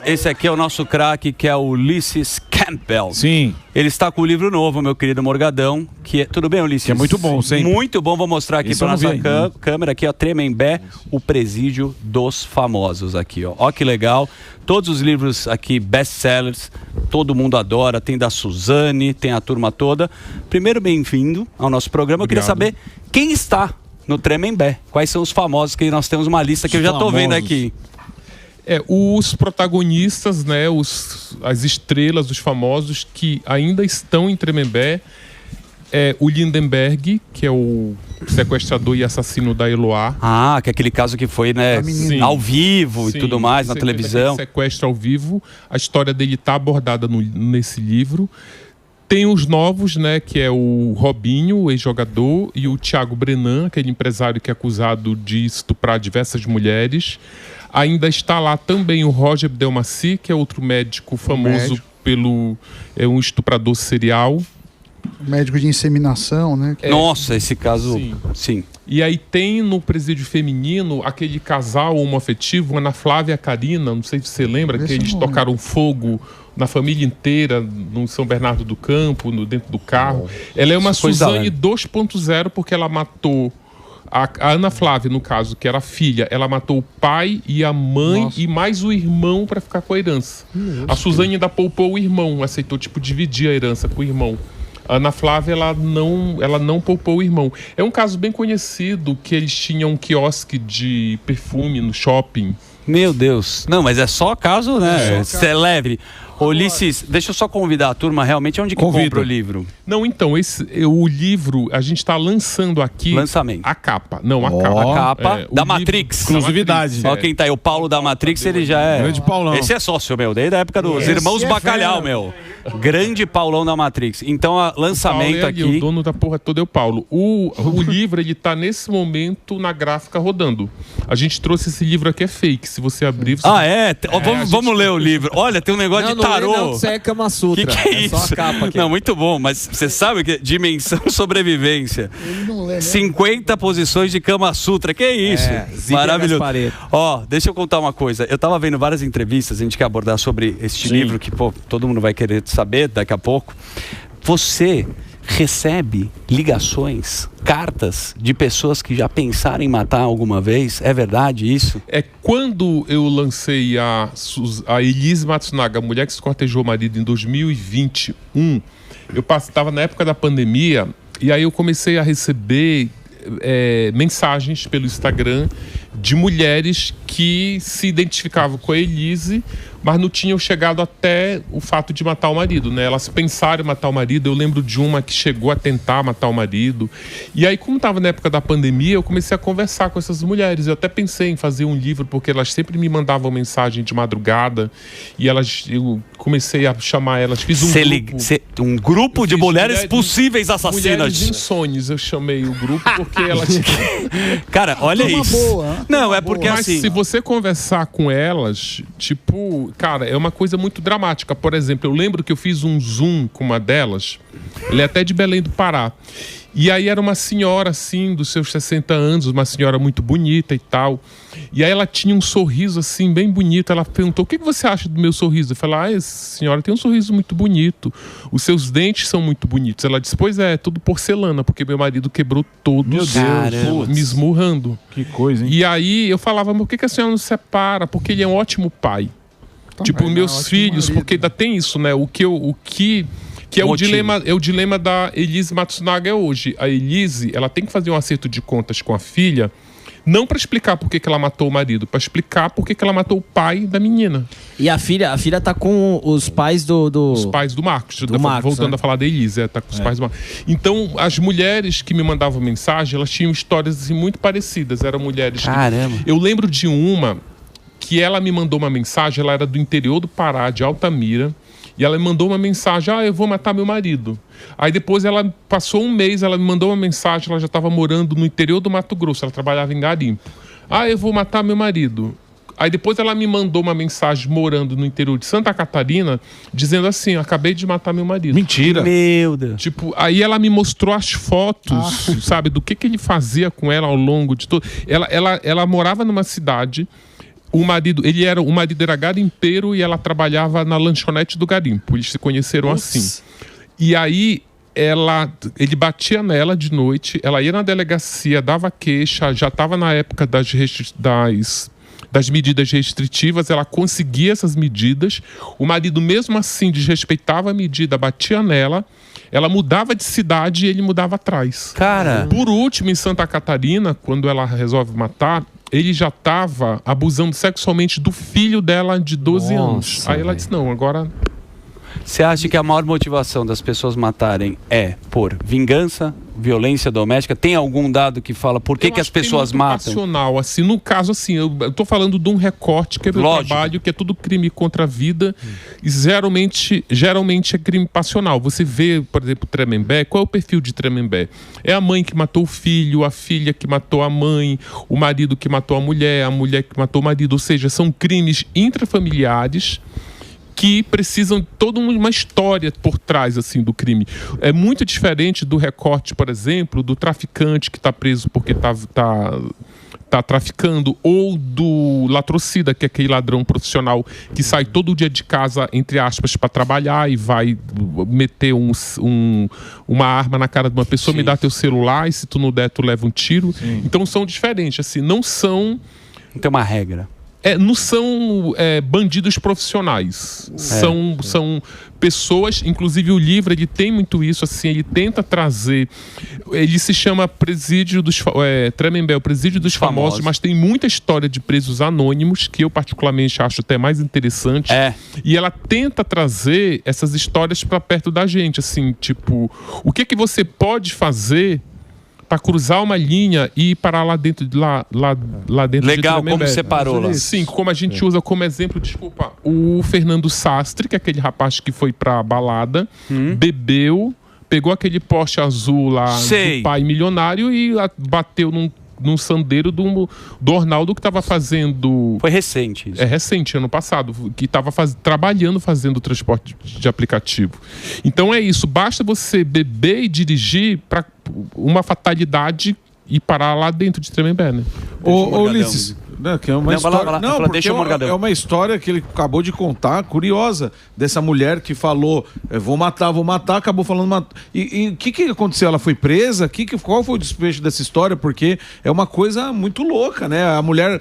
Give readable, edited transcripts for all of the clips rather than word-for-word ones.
Esse aqui é o nosso craque, que é o Ulisses Campbell. Sim. Ele está com o livro novo, meu querido Morgadão. Que é... Tudo bem, Ulisses? Que é muito bom, sempre. Muito bom, vou mostrar aqui para nossa câmera aqui, ó, Tremembé, o presídio dos famosos aqui, ó. Ó que legal. Todos os livros aqui, best-sellers, todo mundo adora. Tem da Suzane, tem a turma toda. Primeiro, bem-vindo ao nosso programa. Obrigado. Eu queria saber quem está no Tremembé. Quais são os famosos, que nós temos uma lista que eu já estou vendo aqui. Os protagonistas, né, as estrelas, os famosos que ainda estão em Tremembé, o Lindenberg, que é o sequestrador e assassino da Eloá. Ah, que é aquele caso que foi, né, ao vivo e tudo mais, na televisão. Sequestro ao vivo. A história dele está abordada nesse livro. Tem os novos, né, que é o Robinho, o ex-jogador, e o Thiago Brenan, aquele empresário que é acusado de estuprar diversas mulheres. Ainda está lá também o Roger Abdelmaci, que é outro médico famoso pelo... É um estuprador serial. Médico de inseminação, né? Nossa, esse caso... Sim. E aí tem no presídio feminino aquele casal homoafetivo, Ana Flávia e a Karina, não sei se você lembra, que eles tocaram fogo na família inteira, no São Bernardo do Campo, dentro do carro. Ela é uma Suzane 2.0 porque ela matou... A Ana Flávia, no caso, que era filha, ela matou o pai e a mãe e mais o irmão para ficar com a herança. A Suzane ainda poupou o irmão, aceitou, tipo, dividir a herança com o irmão. A Ana Flávia, ela não poupou o irmão. É um caso bem conhecido, que eles tinham um quiosque de perfume no shopping. Meu Deus. Não, mas é só caso, né? Celebre. Ulisses, deixa eu só convidar a turma realmente. Onde que compra o livro? Não, então, o livro, a gente está lançando aqui... Lançamento. A capa. Não, a capa. A capa da Matrix. Exclusividade. Olha quem tá aí, o Paulo da Matrix, ele já é... Grande Paulão. Esse é sócio, meu, desde a época dos Irmãos Bacalhau, meu. Grande Paulão da Matrix. Então, lançamento aqui... O dono da porra toda é o Paulo. O livro, ele tá nesse momento na gráfica rodando. A gente trouxe esse livro aqui, é fake. Se você abrir... Você... Vamos ler o livro. Olha, tem um negócio de tarô. Não, isso é Kama Sutra. Que é isso? Só a capa aqui. Não, muito bom, mas você sabe que dimensão sobrevivência. 50 posições de Kama Sutra. Que é isso? Maravilhoso. Ó, deixa eu contar uma coisa. Eu tava vendo várias entrevistas, a gente quer abordar sobre este livro que, pô, todo mundo vai querer saber daqui a pouco. Você recebe ligações, cartas de pessoas que já pensaram em matar alguma vez? É verdade isso? Quando eu lancei a Elise Matsunaga, a mulher que escortejou o marido, em 2021, eu estava na época da pandemia, e aí eu comecei a receber mensagens pelo Instagram de mulheres que se identificavam com a Elise, mas não tinham chegado até o fato de matar o marido, né? Elas pensaram em matar o marido. Eu lembro de uma que chegou a tentar matar o marido. E aí, como estava na época da pandemia, eu comecei a conversar com essas mulheres. Eu até pensei em fazer um livro, porque elas sempre me mandavam mensagem de madrugada. E eu comecei a chamar elas. Fiz um grupo de mulheres possíveis assassinas. Mulheres insônias, eu chamei o grupo, porque elas... Cara, olha isso. Não, é porque mas assim... se você conversar com elas, tipo... Cara, é uma coisa muito dramática. Por exemplo, eu lembro que eu fiz um Zoom com uma delas. Ela é até de Belém do Pará. E aí era uma senhora, assim, dos seus 60 anos, uma senhora muito bonita e tal. E aí ela tinha um sorriso, assim, bem bonito. Ela perguntou, o que você acha do meu sorriso? Eu falei, essa senhora tem um sorriso muito bonito. Os seus dentes são muito bonitos. Ela disse, pois é, tudo porcelana, porque meu marido quebrou todos, me esmurrando. Que coisa, hein? E aí eu falava, mas por que a senhora não se separa? Porque ele é um ótimo pai. Tipo, meus filhos, porque ainda tem isso, né? O que é o dilema da Elise Matsunaga hoje. A Elise, ela tem que fazer um acerto de contas com a filha, não para explicar por que ela matou o marido, para explicar por que ela matou o pai da menina. E a filha tá com os pais Os pais do Marcos. Voltando a falar da Elise, tá com os pais do Marcos. Então, as mulheres que me mandavam mensagem, elas tinham histórias assim, muito parecidas. Eram mulheres... Caramba! Eu lembro de uma... que ela me mandou uma mensagem, ela era do interior do Pará, de Altamira, e ela me mandou uma mensagem, eu vou matar meu marido. Aí depois ela passou um mês, ela me mandou uma mensagem, ela já estava morando no interior do Mato Grosso, ela trabalhava em garimpo. Eu vou matar meu marido. Aí depois ela me mandou uma mensagem morando no interior de Santa Catarina, dizendo assim, acabei de matar meu marido. Mentira! Meu Deus! Tipo, aí ela me mostrou as fotos, sabe, do que ele fazia com ela ao longo de todo... Ela morava numa cidade... o marido era garimpeiro e ela trabalhava na lanchonete do garimpo. Eles se conheceram assim. E aí ele batia nela de noite, ela ia na delegacia, dava queixa, já estava na época das medidas restritivas, ela conseguia essas medidas, o marido mesmo assim desrespeitava a medida, batia nela, ela mudava de cidade e ele mudava atrás. Cara! Por último, em Santa Catarina, quando ela resolve matar, ele já estava abusando sexualmente do filho dela de 12 anos. Aí ela disse, não, agora... Você acha que a maior motivação das pessoas matarem é por vingança, violência doméstica? Tem algum dado que fala por que as pessoas matam? Passional, assim, no caso, assim, eu tô falando de um recorte que é do trabalho, que é tudo crime contra a vida, e geralmente é crime passional. Você vê, por exemplo, Tremembé, qual é o perfil de Tremembé? É a mãe que matou o filho, a filha que matou a mãe, o marido que matou a mulher que matou o marido, ou seja, são crimes intrafamiliares que precisam de toda uma história por trás assim, do crime. É muito diferente do recorte, por exemplo, do traficante que está preso porque tá traficando, ou do latrocida, que é aquele ladrão profissional que sai todo dia de casa, entre aspas, para trabalhar e vai meter uma arma na cara de uma pessoa, me dá teu celular e se tu não der, tu leva um tiro. Então são diferentes, assim, não são... Não tem uma regra. Não são bandidos profissionais, são pessoas, inclusive o livro ele tem muito isso, assim, ele tenta trazer, ele se chama Presídio dos Tremembé, o Presídio dos Famosos, mas tem muita história de presos anônimos, que eu particularmente acho até mais interessante, e ela tenta trazer essas histórias para perto da gente, assim, tipo, o que você pode fazer para cruzar uma linha e parar lá dentro lá dentro. Legal, como você parou lá. Sim, como a gente usa como exemplo, desculpa, o Fernando Sastre, que é aquele rapaz que foi pra balada, bebeu, pegou aquele Porsche azul lá do pai milionário e bateu num sandeiro do Ornaldo, que estava fazendo... Foi recente isso. É recente, ano passado, que estava trabalhando fazendo transporte de aplicativo. Então é isso, basta você beber e dirigir para uma fatalidade e parar lá dentro de Tremembé, né? Ô Ulisses, que é uma história... Não, deixa o Morgadão. É uma história que ele acabou de contar, curiosa, dessa mulher que falou, vou matar, acabou falando... E o que aconteceu? Ela foi presa? Qual foi o desfecho dessa história? Porque é uma coisa muito louca, né? A mulher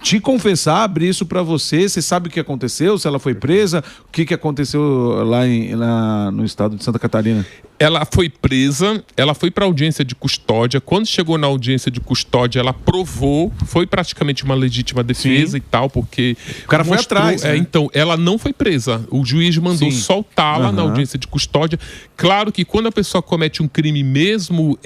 te confessar, abrir isso pra você sabe o que aconteceu? Se ela foi presa? O que aconteceu lá no estado de Santa Catarina? Ela foi presa, ela foi para audiência de custódia. Quando chegou na audiência de custódia, ela provou, foi praticamente uma legítima defesa e tal, porque... O cara foi atrás, né? Então, ela não foi presa. O juiz mandou soltá-la na audiência de custódia. Claro que quando a pessoa comete um crime mesmo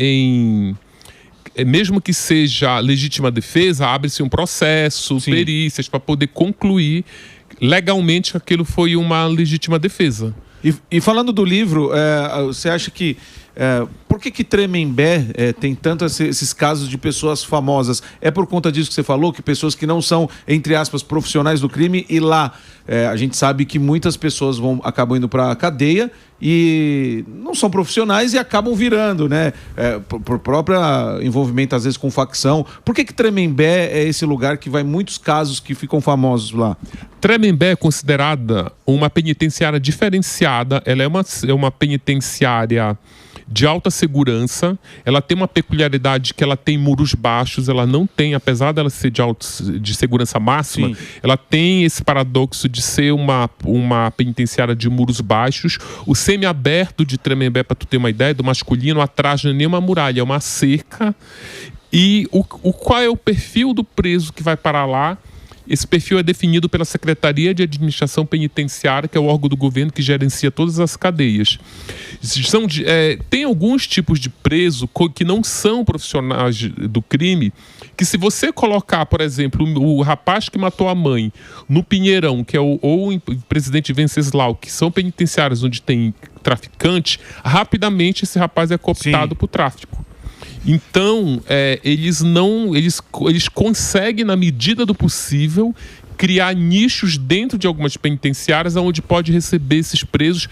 que seja legítima defesa, abre-se um processo, perícias, para poder concluir legalmente que aquilo foi uma legítima defesa. E falando do livro, você acha que... por que Tremembé tem tanto esses casos de pessoas famosas? É por conta disso que você falou, que pessoas que não são, entre aspas, profissionais do crime, e lá a gente sabe que muitas pessoas acabam indo para a cadeia e não são profissionais e acabam virando, né? Por próprio envolvimento, às vezes, com facção. Por que Tremembé é esse lugar que vai muitos casos que ficam famosos lá? Tremembé é considerada uma penitenciária diferenciada. Ela é uma penitenciária de alta segurança. Ela tem uma peculiaridade que ela tem muros baixos. Ela não tem, apesar dela ser de segurança máxima, ela tem esse paradoxo de ser uma penitenciária de muros baixos. O semiaberto de Tremembé, para tu ter uma ideia, do masculino, atrás não é nem uma muralha, é uma cerca. E qual é o perfil do preso que vai parar lá? Esse perfil é definido pela Secretaria de Administração Penitenciária, que é o órgão do governo que gerencia todas as cadeias. Tem alguns tipos de preso que não são profissionais do crime, que se você colocar, por exemplo, o rapaz que matou a mãe no Pinheirão, que é ou o presidente Venceslau, que são penitenciários onde tem traficante, rapidamente esse rapaz é cooptado por tráfico. Então, eles conseguem, na medida do possível, criar nichos dentro de algumas penitenciárias onde pode receber esses presos.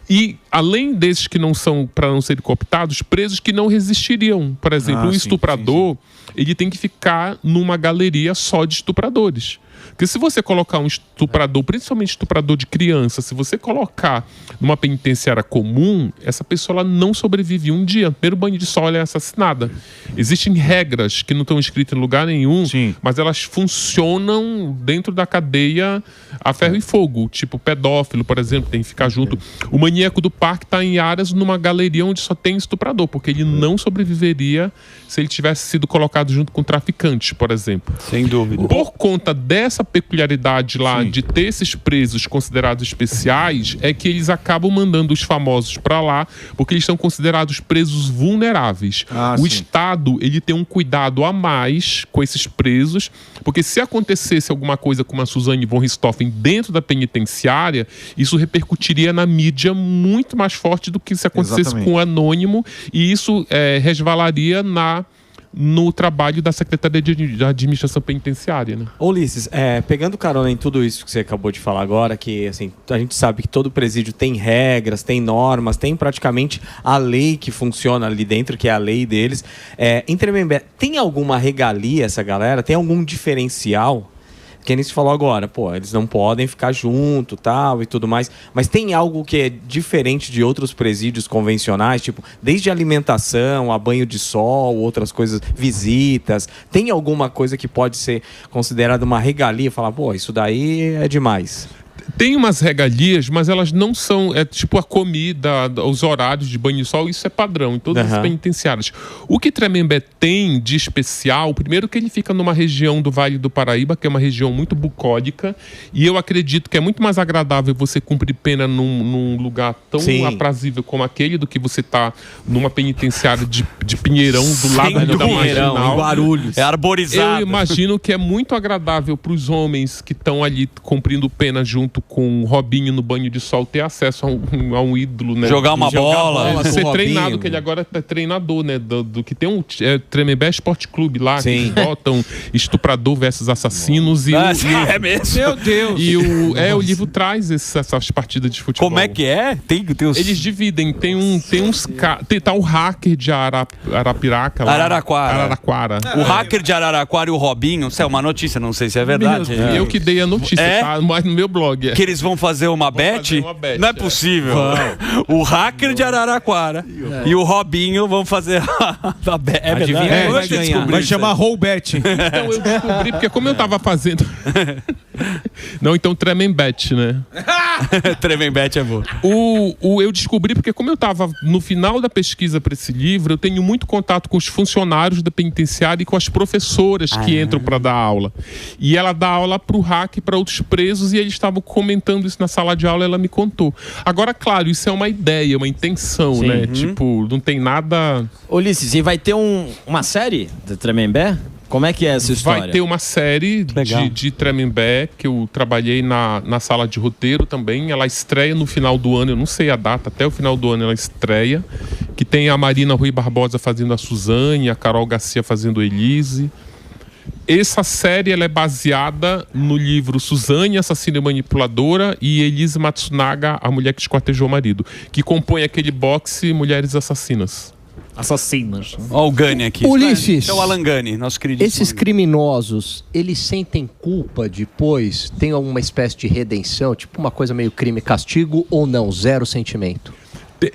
E, além desses que não são, para não serem cooptados, presos que não resistiriam. Por exemplo, um estuprador, ele tem que ficar numa galeria só de estupradores. Porque se você colocar um estuprador, principalmente estuprador de criança, se você colocar numa penitenciária comum, essa pessoa ela não sobrevive um dia. Primeiro banho de sol ela é assassinada. Existem regras que não estão escritas em lugar nenhum, mas elas funcionam dentro da cadeia a ferro e fogo. Tipo, pedófilo, por exemplo, tem que ficar junto. O maníaco do parque está em áreas numa galeria onde só tem estuprador, porque ele não sobreviveria se ele tivesse sido colocado junto com traficantes, por exemplo. Sem dúvida. Por conta dessa peculiaridade lá de ter esses presos considerados especiais, é que eles acabam mandando os famosos para lá, porque eles são considerados presos vulneráveis. O Estado, ele tem um cuidado a mais com esses presos, porque se acontecesse alguma coisa com a Suzane von Richthofen dentro da penitenciária, isso repercutiria na mídia muito mais forte do que se acontecesse com o anônimo, e isso resvalaria no trabalho da Secretaria de Administração Penitenciária, né? Ulisses, pegando carona em tudo isso que você acabou de falar agora, que assim, a gente sabe que todo presídio tem regras, tem normas, tem praticamente a lei que funciona ali dentro, que é a lei deles. Em Tremembé, tem alguma regalia essa galera? Tem algum diferencial? Que nem se falou agora, eles não podem ficar junto, tal, e tudo mais. Mas tem algo que é diferente de outros presídios convencionais, tipo, desde alimentação, a banho de sol, outras coisas, visitas. Tem alguma coisa que pode ser considerada uma regalia? Falar, isso daí é demais. Tem umas regalias, mas elas não são... tipo a comida, os horários de banho de sol, isso é padrão em todas as penitenciárias. O que Tremembé tem de especial, primeiro que ele fica numa região do Vale do Paraíba, que é uma região muito bucólica, e eu acredito que é muito mais agradável você cumprir pena num lugar tão aprazível como aquele, do que você tá numa penitenciária de Pinheirão, do lado da Marginal. Em Guarulhos. É arborizado. Eu imagino que é muito agradável para os homens que estão ali cumprindo pena junto com o Robinho no banho de sol, ter acesso a um ídolo, né? Jogar uma bola. Ser treinado, que ele agora é treinador, né? Do que tem um Tremembé Esporte Clube lá, que eles botam estuprador versus assassinos. É mesmo? Meu Deus! E o livro traz essas partidas de futebol. Como é que é? Tem os... Eles dividem, tá o hacker de Arapiraca lá. Araraquara. O hacker de Araraquara e o Robinho, isso é uma notícia, não sei se é verdade. Eu que dei a notícia, tá? Mas no meu blog. Que eles vão fazer uma bet? Não é possível. O hacker de Araraquara e o Robinho vão fazer a bet. É verdade. Vai chamar Rollbet. Então eu descobri, porque como eu tava fazendo... Não, então Tremembet, né? Tremembet é bom. Eu descobri porque como eu tava no final da pesquisa para esse livro, eu tenho muito contato com os funcionários da penitenciária e com as professoras que entram para dar aula. E ela dá aula pro hack e para outros presos, e eles estavam comentando isso na sala de aula, ela me contou. Agora, claro, isso é uma ideia, uma intenção, né? Tipo, não tem nada... Ulisses, e vai ter uma série de Tremembé? Como é que é essa história? Vai ter uma série de Tremembé, que eu trabalhei na sala de roteiro também. Ela estreia no final do ano, eu não sei a data, até o final do ano ela estreia. Que tem a Marina Rui Barbosa fazendo a Suzane, a Carol Garcia fazendo a Elise. Essa série ela é baseada no livro Suzane, Assassina e Manipuladora, e Elise Matsunaga, A Mulher que Esquartejou o Marido, que compõe aquele boxe Mulheres Assassinas. Olha o Gani aqui. Ulisses, é o Alan Gani, nosso querido. Esses criminosos, eles sentem culpa depois? Tem alguma espécie de redenção? Tipo uma coisa meio crime e castigo, ou não? Zero sentimento?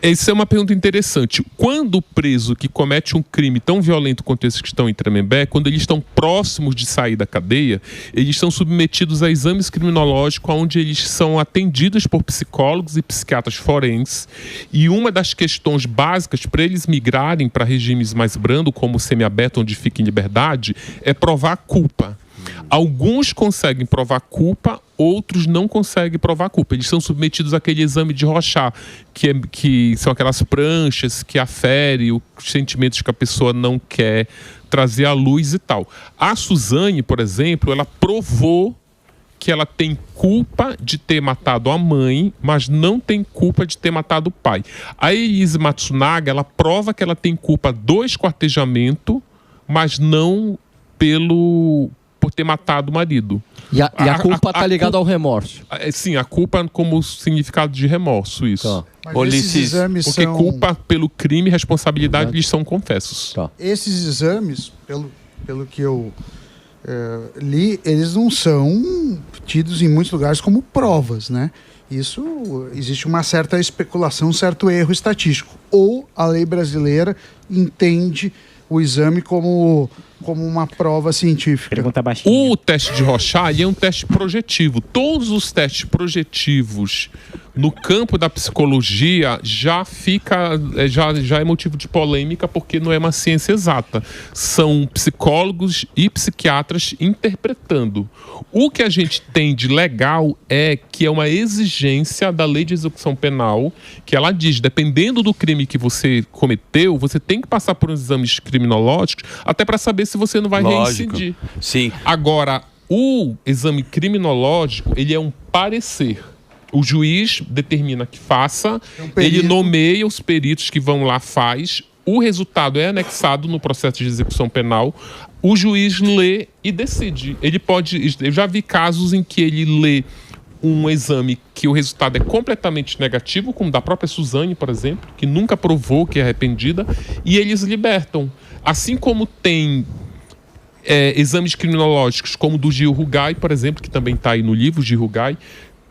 Essa é uma pergunta interessante. Quando o preso que comete um crime tão violento quanto esses que estão em Tremembé, quando eles estão próximos de sair da cadeia, eles são submetidos a exames criminológicos, onde eles são atendidos por psicólogos e psiquiatras forenses. E uma das questões básicas para eles migrarem para regimes mais brandos, como o semiaberto, onde fica em liberdade, é provar a culpa. Alguns conseguem provar culpa, outros não conseguem provar culpa. Eles são submetidos àquele exame de Rorschach, que são aquelas pranchas que aferem os sentimentos que a pessoa não quer trazer à luz e tal. A Suzane, por exemplo, ela provou que ela tem culpa de ter matado a mãe, mas não tem culpa de ter matado o pai. A Elise Matsunaga, ela prova que ela tem culpa do esquartejamento, mas não por ter matado o marido. E a culpa está ligada ao remorso. Sim, a culpa como significado de remorso, isso. Tá. Mas esses exames porque culpa pelo crime e responsabilidade eles são confessos. Tá. Esses exames, pelo que eu eles não são tidos em muitos lugares como provas, né? Isso, existe uma certa especulação, um certo erro estatístico. Ou a lei brasileira entende o exame como uma prova científica. Pergunta baixinha. O teste de Rorschach é um teste projetivo. Todos os testes projetivos no campo da psicologia já é motivo de polêmica, porque não é uma ciência exata. São psicólogos e psiquiatras interpretando. O que a gente tem de legal é que é uma exigência da lei de execução penal, que ela diz, dependendo do crime que você cometeu, você tem que passar por uns exames criminológicos, até para saber se você não vai reincidir. Sim. Agora, o exame criminológico, ele é um parecer. O juiz determina que faça, ele nomeia os peritos que vão lá, faz, o resultado é anexado no processo de execução penal, o juiz lê e decide. Ele pode... Eu já vi casos em que ele lê um exame que o resultado é completamente negativo, como da própria Suzane, por exemplo, que nunca provou que é arrependida, e eles libertam. Assim como tem exames criminológicos, como do Gil Rugai, por exemplo, que também está aí no livro, Gil Rugai,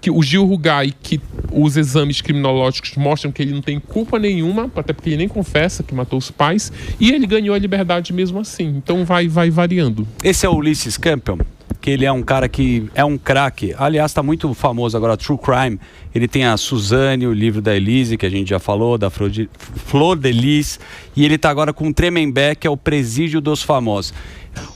que o Gil Rugai, que os exames criminológicos mostram que ele não tem culpa nenhuma, até porque ele nem confessa que matou os pais, e ele ganhou a liberdade mesmo assim. Então vai variando. Esse é o Ulisses Campbell, que ele é um cara que é um craque. Aliás, está muito famoso agora, True Crime. Ele tem a Suzane, o livro da Elise, que a gente já falou, da Flor de Lis, e ele está agora com o Tremembé, que é o Presídio dos Famosos.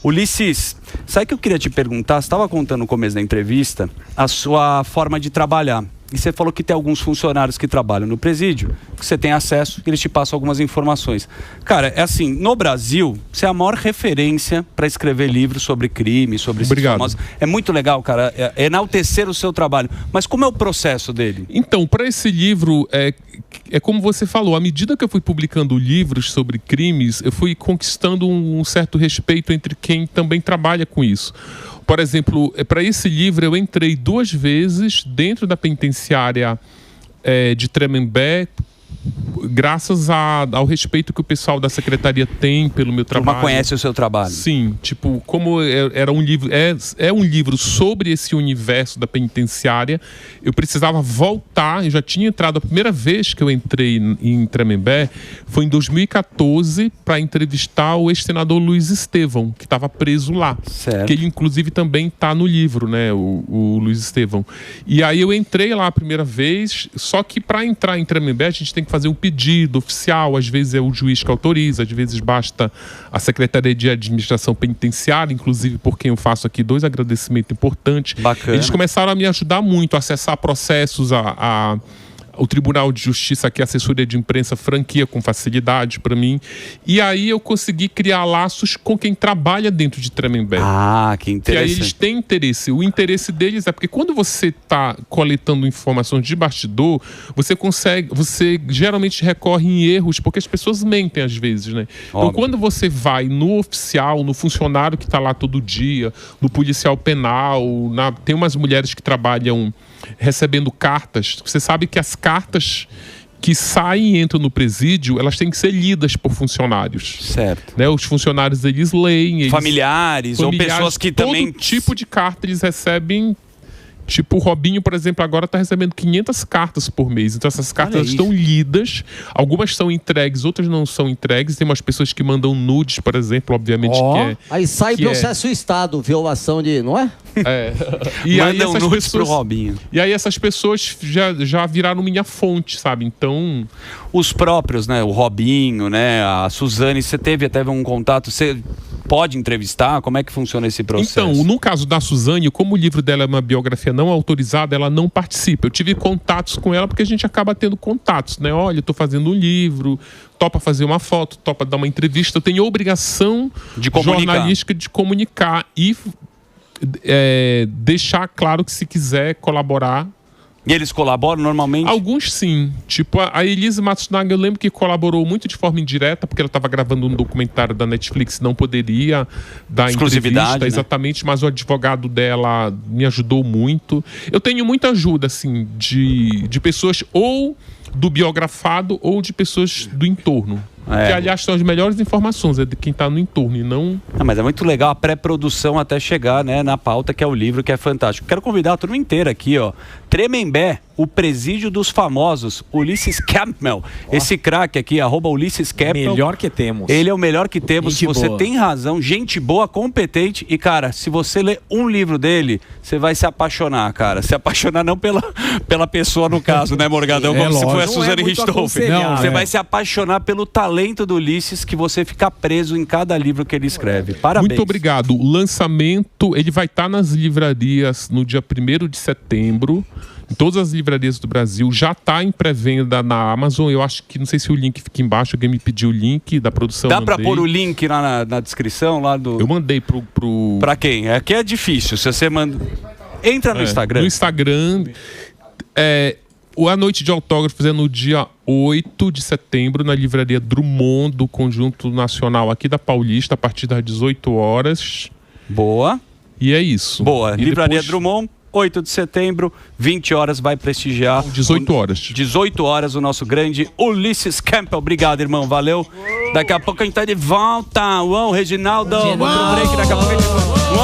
Ulisses, sabe o que eu queria te perguntar? Você estava contando no começo da entrevista a sua forma de trabalhar. E você falou que tem alguns funcionários que trabalham no presídio, que você tem acesso, que eles te passam algumas informações. Cara, é assim, no Brasil, você é a maior referência para escrever livros sobre crime, sobre esses famosos. É muito legal, cara, enaltecer o seu trabalho. Mas como é o processo dele? Então, para esse livro, é como você falou, à medida que eu fui publicando livros sobre crimes, eu fui conquistando um certo respeito entre quem também trabalha com isso. Por exemplo, para esse livro eu entrei 2 vezes dentro da penitenciária de Tremembé, graças ao respeito que o pessoal da secretaria tem pelo meu trabalho. Turma conhece o seu trabalho. Sim, tipo, como era um livro, é um livro sobre esse universo da penitenciária, eu precisava voltar. Eu já tinha entrado, a primeira vez que eu entrei em Tremembé foi em 2014 para entrevistar o ex-senador Luiz Estevão, que estava preso lá. Certo. Que ele inclusive também está no livro, né, o Luiz Estevão. E aí eu entrei lá a primeira vez, só que para entrar em Tremembé a gente tem que fazer um pedido oficial, às vezes é o juiz que autoriza, às vezes basta a Secretaria de Administração Penitenciária, inclusive por quem eu faço aqui 2 agradecimentos importantes. Bacana. Eles começaram a me ajudar muito a acessar processos, o Tribunal de Justiça, que a assessoria de imprensa franquia com facilidade para mim. E aí eu consegui criar laços com quem trabalha dentro de Tremembé. Ah, que interessante. E aí eles têm interesse. O interesse deles é porque quando você está coletando informações de bastidor, você geralmente recorre em erros, porque as pessoas mentem às vezes, né? Então quando você vai no oficial, no funcionário que está lá todo dia, no policial penal, tem umas mulheres que trabalham recebendo cartas. Você sabe que as cartas que saem e entram no presídio, elas têm que ser lidas por funcionários. Certo. Né? Os funcionários, eles leem. Familiares ou pessoas que também... Todo tipo de carta eles recebem. Tipo, o Robinho, por exemplo, agora está recebendo 500 cartas por mês. Então essas cartas estão lidas. Algumas são entregues, outras não são entregues. Tem umas pessoas que mandam nudes, por exemplo, obviamente aí sai processo Estado, violação de... não é? E mandam nudes pro Robinho. E aí essas pessoas já viraram minha fonte, sabe? Então... Os próprios, né? O Robinho, né? A Suzane, você teve até um contato... Você pode entrevistar? Como é que funciona esse processo? Então, no caso da Suzane, como o livro dela é uma biografia não autorizada, ela não participa. Eu tive contatos com ela porque a gente acaba tendo contatos, né? Olha, eu tô fazendo um livro, topa fazer uma foto, topa dar uma entrevista. Eu tenho a obrigação jornalística de comunicar e deixar claro que se quiser colaborar... E eles colaboram normalmente? Alguns sim. Tipo, a Elise Matsunaga, eu lembro que colaborou muito de forma indireta, porque ela estava gravando um documentário da Netflix, não poderia dar exclusividade, entrevista, exatamente, mas o advogado dela me ajudou muito. Eu tenho muita ajuda, assim, de pessoas ou do biografado ou de pessoas do entorno. Que, aliás, são as melhores informações, é de quem está no entorno e não... Mas é muito legal a pré-produção até chegar, né, na pauta, que é o livro, que é fantástico. Quero convidar a turma inteira aqui, ó. Tremembé, o presídio dos famosos, Ulisses Campbell. Esse craque aqui, @Ulisses Campbell. Melhor que temos. Ele é o melhor que temos. Gente você boa. tem razão, gente boa, competente. E, cara, se você ler um livro dele, você vai se apaixonar, cara. Se apaixonar não pela pessoa, no caso, né, Morgadão? Como se fosse a Suzane Richthofen. Você vai se apaixonar pelo talento do Ulisses, que você fica preso em cada livro que ele escreve. Parabéns. Muito obrigado. O lançamento, ele vai estar nas livrarias no dia 1º de setembro. Em todas as livrarias do Brasil. Já está em pré-venda na Amazon. Eu acho que, não sei se o link fica embaixo. Alguém me pediu o link da produção. Dá para pôr o link lá na descrição? Lá do... Eu mandei pro... Para quem? Aqui é difícil. Se você manda... Entra no Instagram. No Instagram. A noite de autógrafos é no dia 8 de setembro, na livraria Drummond, do Conjunto Nacional aqui da Paulista, a partir das 18 horas. Boa. E é isso. Boa. E livraria depois... Drummond. 8 de setembro, 20 horas, vai prestigiar. 18 horas. 18 horas, o nosso grande Ulisses Campbell. Obrigado, irmão. Valeu. Daqui a pouco a gente tá de volta. Uau, Reginaldo. Outro break, daqui a pouco a gente...